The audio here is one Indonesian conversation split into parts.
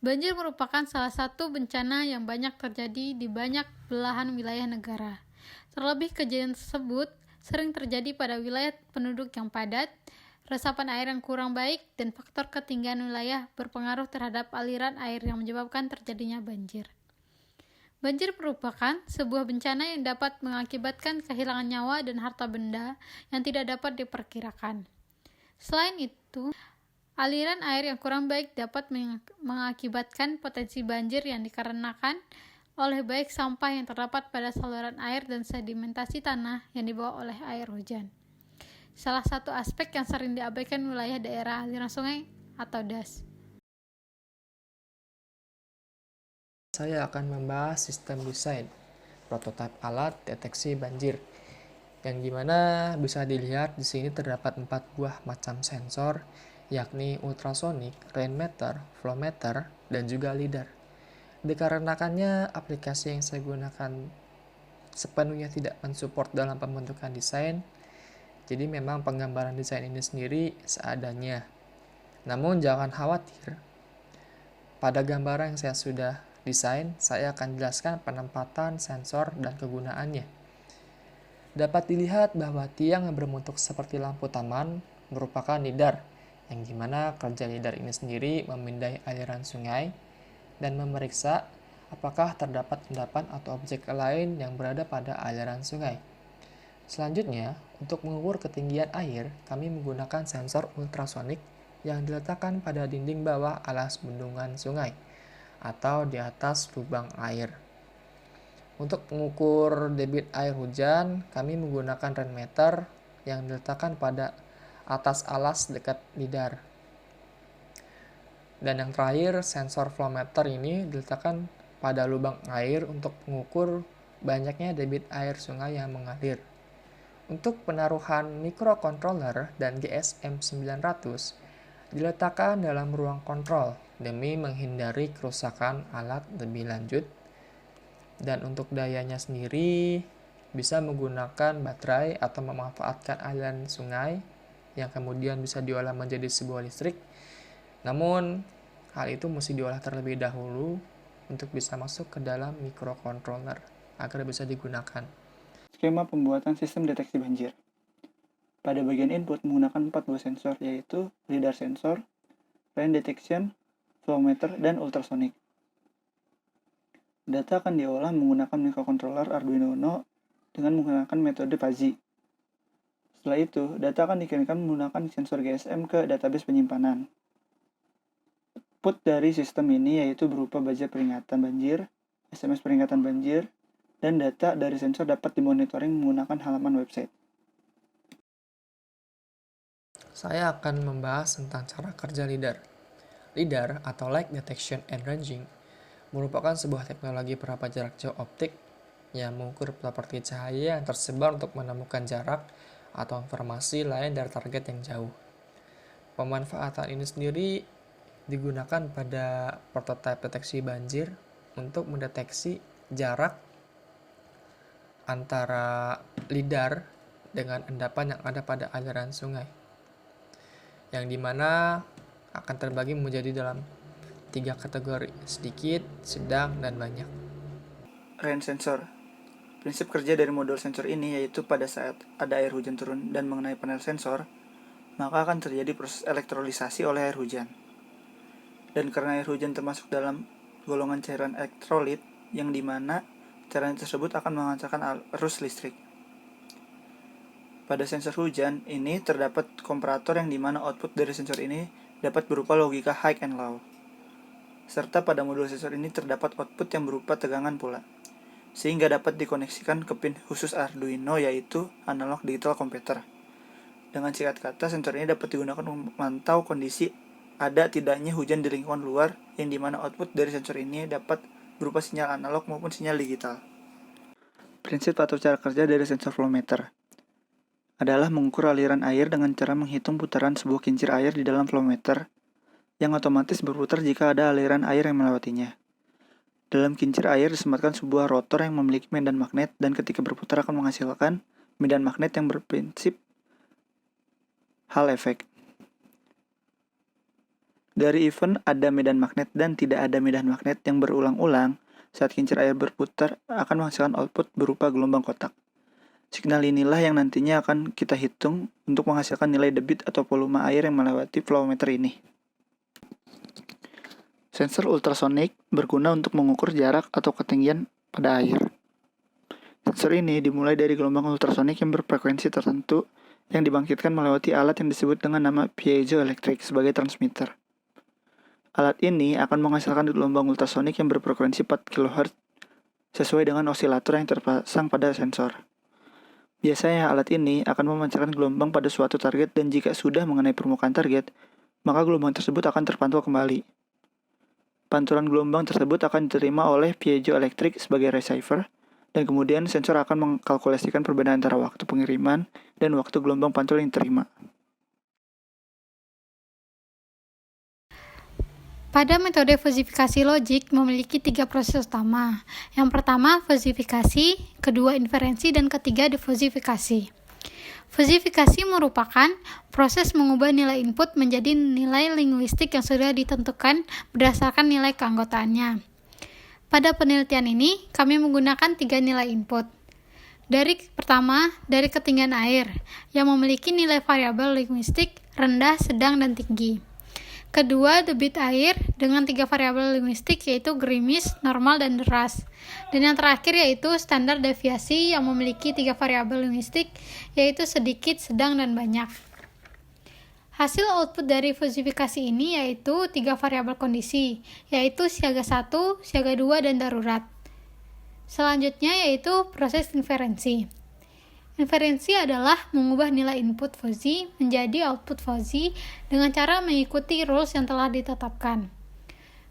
Banjir merupakan salah satu bencana yang banyak terjadi di banyak belahan wilayah negara. Terlebih kejadian tersebut sering terjadi pada wilayah penduduk yang padat, resapan air yang kurang baik, dan faktor ketinggian wilayah berpengaruh terhadap aliran air yang menyebabkan terjadinya banjir. Banjir merupakan sebuah bencana yang dapat mengakibatkan kehilangan nyawa dan harta benda yang tidak dapat diperkirakan. Selain itu, aliran air yang kurang baik dapat mengakibatkan potensi banjir yang dikarenakan oleh baik sampah yang terdapat pada saluran air dan sedimentasi tanah yang dibawa oleh air hujan. Salah satu aspek yang sering diabaikan wilayah daerah aliran sungai atau DAS. Saya akan membahas sistem desain prototipe alat deteksi banjir, yang dimana bisa dilihat di sini terdapat 4 buah macam sensor, yakni ultrasonic, rainmeter, flowmeter, dan juga lidar. Dikarenakannya aplikasi yang saya gunakan sepenuhnya tidak mensupport dalam pembentukan desain, jadi memang penggambaran desain ini sendiri seadanya. Namun jangan khawatir, pada gambaran yang saya sudah desain, saya akan jelaskan penempatan sensor dan kegunaannya. Dapat dilihat bahwa tiang yang berbentuk seperti lampu taman merupakan lidar, yang dimana kerja lidar ini sendiri memindai aliran sungai dan memeriksa apakah terdapat endapan atau objek lain yang berada pada aliran sungai. Selanjutnya, untuk mengukur ketinggian air, kami menggunakan sensor ultrasonik yang diletakkan pada dinding bawah alas bendungan sungai atau di atas lubang air. Untuk mengukur debit air hujan, kami menggunakan rainmeter yang diletakkan pada atas alas dekat lidar. Dan yang terakhir, sensor flowmeter ini diletakkan pada lubang air untuk mengukur banyaknya debit air sungai yang mengalir. Untuk penaruhan microcontroller dan GSM 900 diletakkan dalam ruang kontrol demi menghindari kerusakan alat lebih lanjut. Dan untuk dayanya sendiri bisa menggunakan baterai atau memanfaatkan aliran sungai yang kemudian bisa diolah menjadi sebuah listrik. Namun hal itu mesti diolah terlebih dahulu untuk bisa masuk ke dalam microcontroller agar bisa digunakan. Skema pembuatan sistem deteksi banjir. Pada bagian input menggunakan 4 buah sensor, yaitu lidar sensor, rain detection, flowmeter, dan ultrasonic. Data akan diolah menggunakan microcontroller Arduino Uno dengan menggunakan metode fuzzy. Setelah itu, data akan dikirimkan menggunakan sensor GSM ke database penyimpanan. Output dari sistem ini yaitu berupa buzzer peringatan banjir, SMS peringatan banjir, dan data dari sensor dapat dimonitoring menggunakan halaman website. Saya akan membahas tentang cara kerja lidar. Lidar atau Light Detection and Ranging merupakan sebuah teknologi perapat jarak jauh optik yang mengukur properti cahaya yang tersebar untuk menemukan jarak atau informasi lain dari target yang jauh. Pemanfaatan ini sendiri digunakan pada prototipe deteksi banjir untuk mendeteksi jarak antara lidar dengan endapan yang ada pada aliran sungai, yang dimana akan terbagi menjadi dalam 3 kategori: sedikit, sedang, dan banyak. Rain sensor. Prinsip kerja dari modul sensor ini yaitu pada saat ada air hujan turun dan mengenai panel sensor, maka akan terjadi proses elektrolisa oleh air hujan. Dan karena air hujan termasuk dalam golongan cairan elektrolit, yang dimana cairan tersebut akan menghasilkan arus listrik. Pada sensor hujan ini terdapat komparator yang dimana output dari sensor ini dapat berupa logika high and low. Serta pada modul sensor ini terdapat output yang berupa tegangan pula, sehingga dapat dikoneksikan ke pin khusus Arduino yaitu analog digital converter. Dengan singkat kata, sensor ini dapat digunakan untuk memantau kondisi ada tidaknya hujan di lingkungan luar, yang dimana output dari sensor ini dapat berupa sinyal analog maupun sinyal digital. Prinsip atau cara kerja dari sensor flowmeter adalah mengukur aliran air dengan cara menghitung putaran sebuah kincir air di dalam flowmeter yang otomatis berputar jika ada aliran air yang melewatinya. Dalam kincir air disematkan sebuah rotor yang memiliki medan magnet dan ketika berputar akan menghasilkan medan magnet yang berprinsip Hall effect. Dari event ada medan magnet dan tidak ada medan magnet yang berulang-ulang saat kincir air berputar akan menghasilkan output berupa gelombang kotak. Signal inilah yang nantinya akan kita hitung untuk menghasilkan nilai debit atau volume air yang melewati flowmeter ini. Sensor ultrasonik berguna untuk mengukur jarak atau ketinggian pada air. Sensor ini dimulai dari gelombang ultrasonik yang berfrekuensi tertentu yang dibangkitkan melewati alat yang disebut dengan nama piezoelektrik sebagai transmitter. Alat ini akan menghasilkan gelombang ultrasonik yang berfrekuensi 4 kHz sesuai dengan osilator yang terpasang pada sensor. Biasanya alat ini akan memancarkan gelombang pada suatu target dan jika sudah mengenai permukaan target, maka gelombang tersebut akan terpantul kembali. Pantulan gelombang tersebut akan diterima oleh piezoelektrik sebagai receiver, dan kemudian sensor akan mengkalkulasikan perbedaan antara waktu pengiriman dan waktu gelombang pantul yang diterima. Pada metode fosifikasi logik memiliki 3 proses utama. Yang pertama, fosifikasi, kedua, inferensi, dan ketiga, defosifikasi. Fosifikasi merupakan proses mengubah nilai input menjadi nilai linguistik yang sudah ditentukan berdasarkan nilai keanggotaannya. Pada penelitian ini, kami menggunakan 3 nilai input. Pertama, dari ketinggian air, yang memiliki nilai variabel linguistik rendah, sedang, dan tinggi. Kedua, debit air dengan 3 variabel linguistik yaitu gerimis, normal, dan deras. Dan yang terakhir yaitu standar deviasi yang memiliki 3 variabel linguistik yaitu sedikit, sedang, dan banyak. Hasil output dari fosifikasi ini yaitu 3 variabel kondisi, yaitu siaga 1, siaga 2, dan darurat. Selanjutnya yaitu proses inferensi. Inferensi adalah mengubah nilai input fuzzy menjadi output fuzzy dengan cara mengikuti rules yang telah ditetapkan.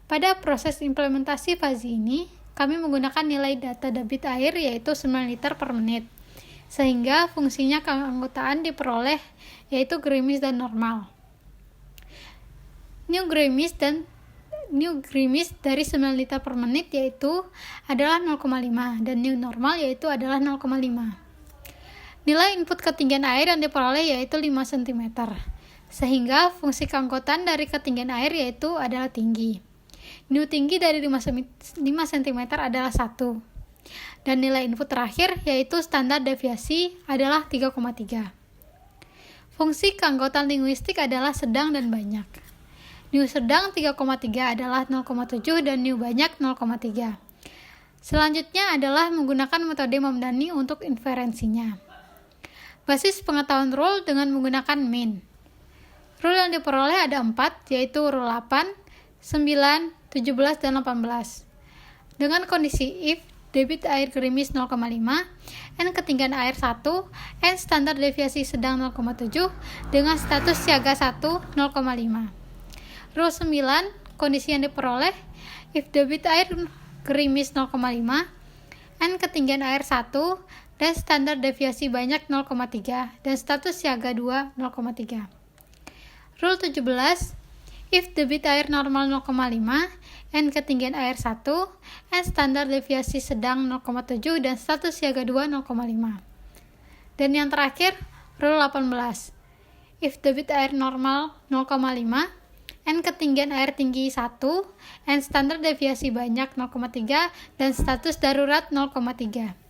Pada proses implementasi fuzzy ini, kami menggunakan nilai data debit air yaitu 9 liter per menit, sehingga fungsinya keanggotaan diperoleh yaitu gerimis dan normal. New gerimis dari 9 liter per menit yaitu adalah 0,5 dan new normal yaitu adalah 0,5. Nilai input ketinggian air yang diperoleh yaitu 5 cm, sehingga fungsi keanggotaan dari ketinggian air yaitu adalah tinggi. New tinggi dari 5 cm adalah 1. Dan nilai input terakhir yaitu standar deviasi adalah 3,3. Fungsi keanggotaan linguistik adalah sedang dan banyak. New sedang 3,3 adalah 0,7 dan new banyak 0,3. Selanjutnya adalah menggunakan metode Mamdani untuk inferensinya. Basis pengetahuan rule dengan menggunakan min. Rule yang diperoleh ada 4, yaitu rule 8, 9, 17, dan 18. Dengan kondisi if debit air gerimis 0,5, n ketinggian air 1, n standar deviasi sedang 0,7, dengan status siaga 1 0,5. Rule 9, kondisi yang diperoleh if debit air gerimis 0,5, n ketinggian air 1, dan standar deviasi banyak 0,3 dan status siaga 2 0,3. Rule 17, if debit air normal 0,5, n ketinggian air 1, n standar deviasi sedang 0,7 dan status siaga 2 0,5. Dan yang terakhir, rule 18, if debit air normal 0,5, n ketinggian air tinggi 1, n standar deviasi banyak 0,3 dan status darurat 0,3.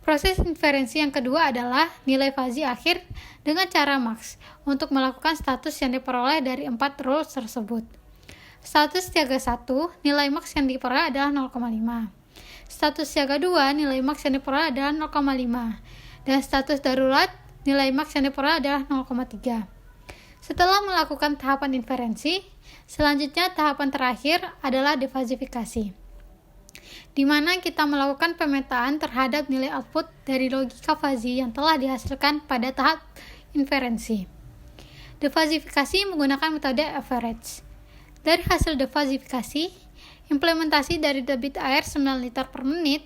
Proses inferensi yang kedua adalah nilai fuzzy akhir dengan cara max untuk melakukan status yang diperoleh dari 4 rules tersebut. Status siaga 1, nilai max yang diperoleh adalah 0,5. Status siaga 2, nilai max yang diperoleh adalah 0,5. Dan status darurat, nilai max yang diperoleh adalah 0,3. Setelah melakukan tahapan inferensi, selanjutnya tahapan terakhir adalah defasifikasi, di mana kita melakukan pemetaan terhadap nilai output dari logika fuzzy yang telah dihasilkan pada tahap inferensi. Defasifikasi menggunakan metode average. Dari hasil defasifikasi, implementasi dari debit air 9 liter per menit,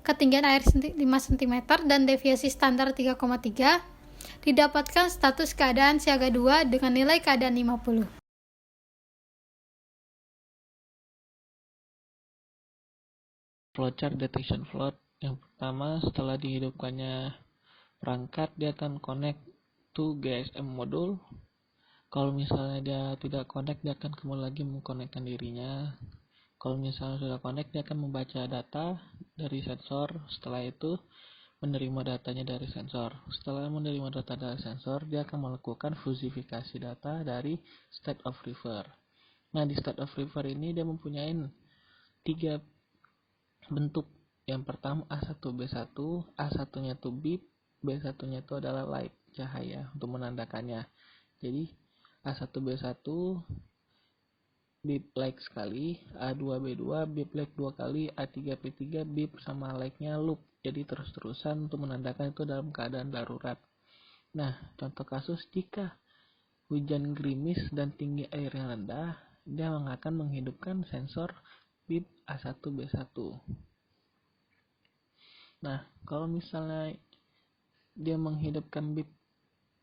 ketinggian air 5 cm, dan deviasi standar 3,3, didapatkan status keadaan siaga 2 dengan nilai keadaan 50. flowchart detection float. Yang pertama, setelah dihidupkannya perangkat, dia akan connect to GSM modul. Kalau misalnya dia tidak connect, dia akan kembali lagi mengkonekkan dirinya. Kalau misalnya sudah connect, dia akan membaca data dari sensor. Setelah itu menerima datanya dari sensor. Setelah menerima data dari sensor, dia akan melakukan fusifikasi data dari state of refer. Nah, di state of refer ini dia mempunyai 3 bentuk. Yang pertama A1B1, A1-nya itu beep, B1-nya itu adalah light, cahaya untuk menandakannya. Jadi A1B1 beep like sekali, A2B2 beep like 2 kali, A3B3 beep sama like-nya loop. Jadi terus-terusan untuk menandakan itu dalam keadaan darurat. Nah, contoh kasus jika hujan gerimis dan tinggi air yang rendah, dia akan menghidupkan sensor beep A1B1. Nah, kalau misalnya dia menghidupkan beep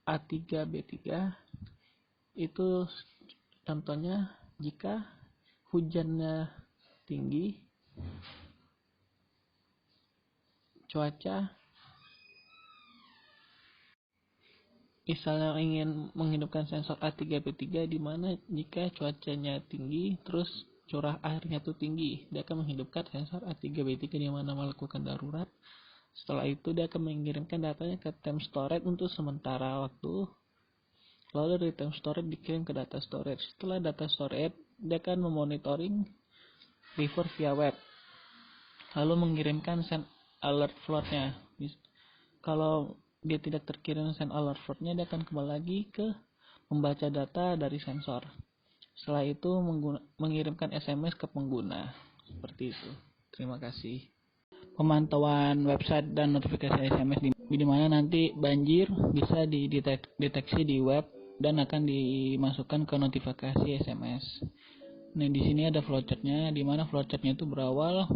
A3B3, itu contohnya jika hujannya tinggi, cuaca, misalnya ingin menghidupkan sensor A3B3 di mana jika cuacanya tinggi terus curah airnya tuh tinggi, dia akan menghidupkan sensor A3B3 di mana melakukan darurat. Setelah itu dia akan mengirimkan datanya ke time storage untuk sementara waktu. Lalu dari time storage dikirim ke data storage. Setelah data storage, dia akan memonitoring refer via web. Lalu mengirimkan send alert float-nya. Kalau dia tidak terkirim send alert float-nya, dia akan kembali lagi ke membaca data dari sensor. Setelah itu mengirimkan SMS ke pengguna. Seperti itu. Terima kasih. Pemantauan website dan notifikasi SMS di mana nanti banjir bisa dideteksi di web dan akan dimasukkan ke notifikasi SMS. Nah, di sini ada flowchartnya, di mana flowchartnya itu berawal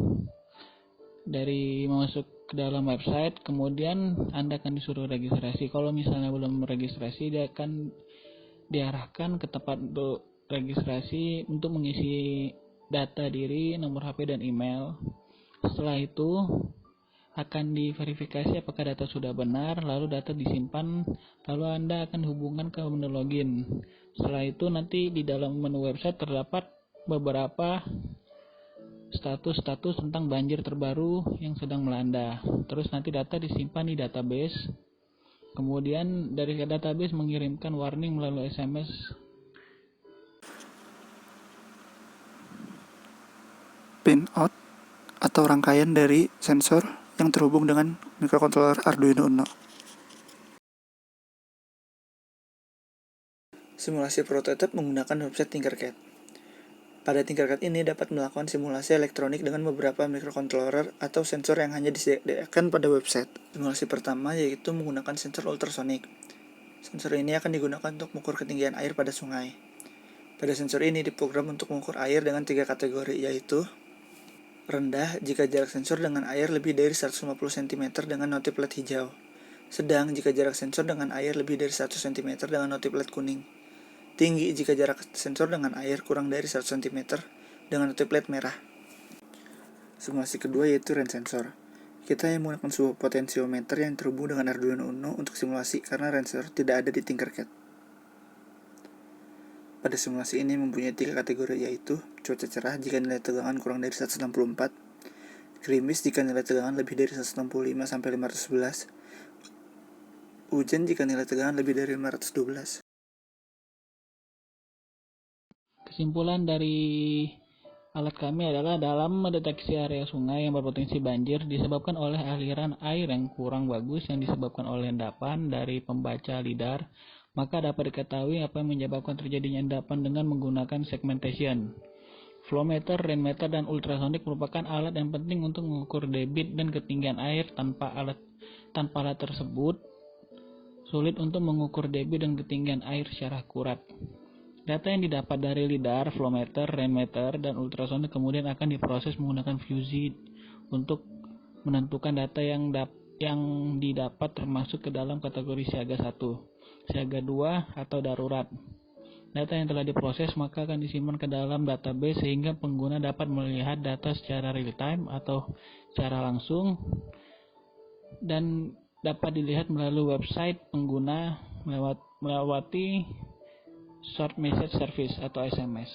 dari masuk ke dalam website, kemudian Anda akan disuruh registrasi. Kalau misalnya belum registrasi, dia akan diarahkan ke tempat registrasi untuk mengisi data diri, nomor HP dan email. Setelah itu akan diverifikasi apakah data sudah benar, lalu data disimpan, lalu Anda akan hubungkan ke menu login. Setelah itu nanti di dalam menu website terdapat beberapa status-status tentang banjir terbaru yang sedang melanda. Terus nanti data disimpan di database. Kemudian dari database mengirimkan warning melalui SMS. Pinout atau rangkaian dari sensor yang terhubung dengan microcontroller Arduino Uno. Simulasi prototipe menggunakan website Tinkercad. Pada Tinkercad ini dapat melakukan simulasi elektronik dengan beberapa microcontroller atau sensor yang hanya disediakan pada website. Simulasi pertama yaitu menggunakan sensor ultrasonic. Sensor ini akan digunakan untuk mengukur ketinggian air pada sungai. Pada sensor ini diprogram untuk mengukur air dengan 3 kategori, yaitu rendah jika jarak sensor dengan air lebih dari 150 cm dengan notif LED hijau. Sedang jika jarak sensor dengan air lebih dari 100 cm dengan notif LED kuning. Tinggi jika jarak sensor dengan air kurang dari 100 cm dengan notif LED merah. Simulasi kedua yaitu range sensor. Kita yang menggunakan sebuah potensiometer yang terhubung dengan Arduino Uno untuk simulasi karena range sensor tidak ada di Tinkercad. Pada simulasi ini mempunyai 3 kategori, yaitu cuaca cerah jika nilai tegangan kurang dari 164, gerimis jika nilai tegangan lebih dari 165 sampai 511, hujan jika nilai tegangan lebih dari 512. Kesimpulan dari alat kami adalah dalam mendeteksi area sungai yang berpotensi banjir disebabkan oleh aliran air yang kurang bagus yang disebabkan oleh endapan dari pembaca lidar, maka dapat diketahui apa yang menyebabkan terjadinya endapan dengan menggunakan segmentation. Flowmeter, rainmeter, dan ultrasonic merupakan alat yang penting untuk mengukur debit dan ketinggian air. Tanpa alat tersebut, sulit untuk mengukur debit dan ketinggian air secara akurat. Data yang didapat dari lidar, flowmeter, rainmeter, dan ultrasonic kemudian akan diproses menggunakan Fuzzy untuk menentukan data yang didapat termasuk ke dalam kategori siaga 1, siaga 2, atau darurat. Data yang telah diproses maka akan disimpan ke dalam database sehingga pengguna dapat melihat data secara real time atau secara langsung dan dapat dilihat melalui website pengguna melewati Short Message Service atau SMS.